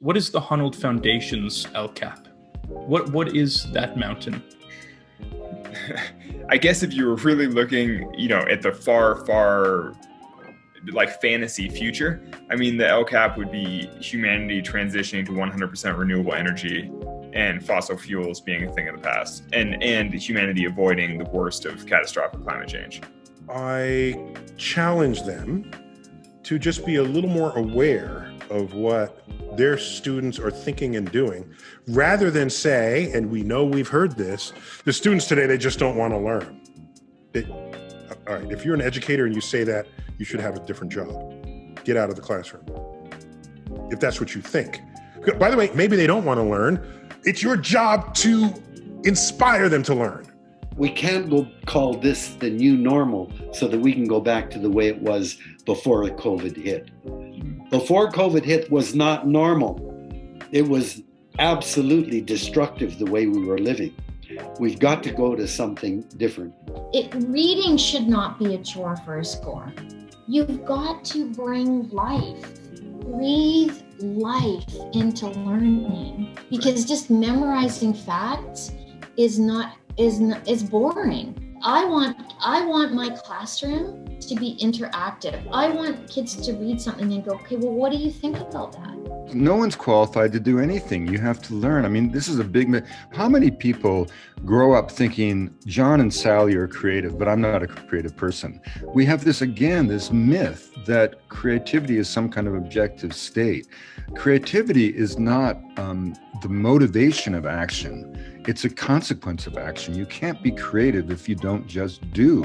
What is the Honnold Foundation's LCAP? What is that mountain? I guess if you were really looking, at the far, like fantasy future, I mean, the LCAP would be humanity transitioning to 100% renewable energy and fossil fuels being a thing of the past, and humanity avoiding the worst of catastrophic climate change. I challenge them to just be a little more aware of what their students are thinking and doing, rather than say, and we know we've heard this, the students today, they just don't want to learn. All right, if you're an educator and you say that, you should have a different job. Get out of the classroom, if that's what you think. By the way, maybe they don't want to learn. It's your job to inspire them to learn. We can't call this the new normal so that we can go back to the way it was before COVID hit. Before COVID hit was not normal. It was absolutely destructive the way we were living. We've got to go to something different. Reading should not be a chore for a score. You've got to bring life, breathe life into learning, because just memorizing facts is boring. I want my classroom to be interactive. I want kids to read something and go, okay, well, what do you think about that? No one's qualified to do anything. You have to learn. I mean, this is a big, how many people grow up thinking John and Sally are creative, but I'm not a creative person? We have this myth that creativity is some kind of objective state. Creativity is not the motivation of action. It's a consequence of action. You can't be creative if you don't just do.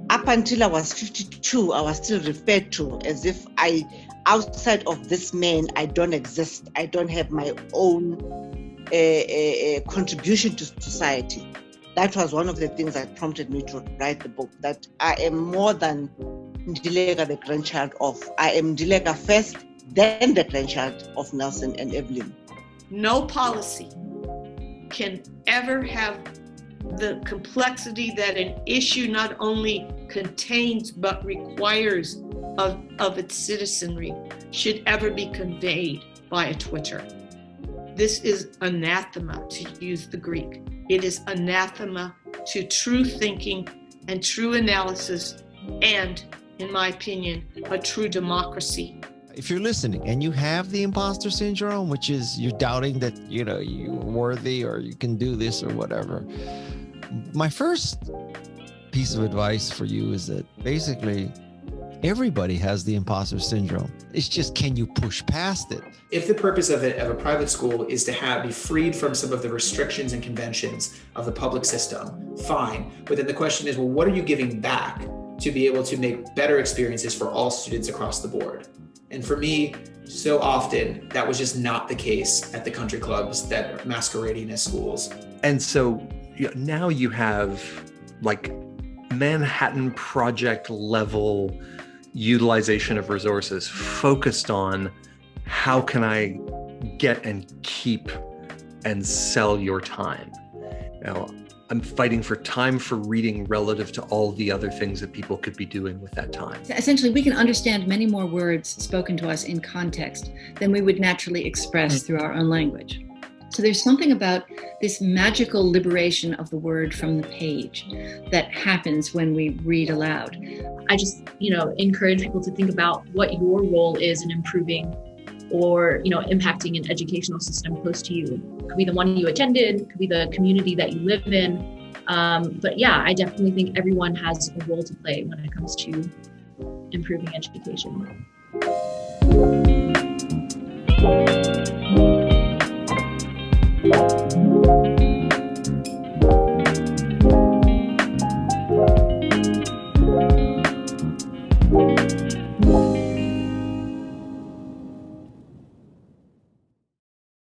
Up until I was 52, I was still referred to as if outside of this man, I don't exist. I don't have my own contribution to society. That was one of the things that prompted me to write the book, that I am more than Ndilega, the grandchild of. I am Ndilega first, then the grandchild of Nelson and Evelyn. No policy can ever have the complexity that an issue not only contains but requires of its citizenry should ever be conveyed by a Twitter. This is anathema, to use the Greek. It is anathema to true thinking and true analysis and, in my opinion, a true democracy. If you're listening and you have the imposter syndrome, which is you're doubting that, you're worthy or you can do this or whatever, my first piece of advice for you is that basically everybody has the imposter syndrome. It's just, can you push past it? If the purpose of a private school is to be freed from some of the restrictions and conventions of the public system, fine. But then the question is, well, what are you giving back to be able to make better experiences for all students across the board? And for me, so often that was just not the case at the country clubs that are masquerading as schools. And so now you have like Manhattan Project level utilization of resources focused on how can I get and keep and sell your time. Now, I'm fighting for time for reading relative to all the other things that people could be doing with that time. Essentially, we can understand many more words spoken to us in context than we would naturally express through our own language. So there's something about this magical liberation of the word from the page that happens when we read aloud. I just, encourage people to think about what your role is in improving or, impacting an educational system close to you. It could be the one you attended, it could be the community that you live in. But yeah, I definitely think everyone has a role to play when it comes to improving education.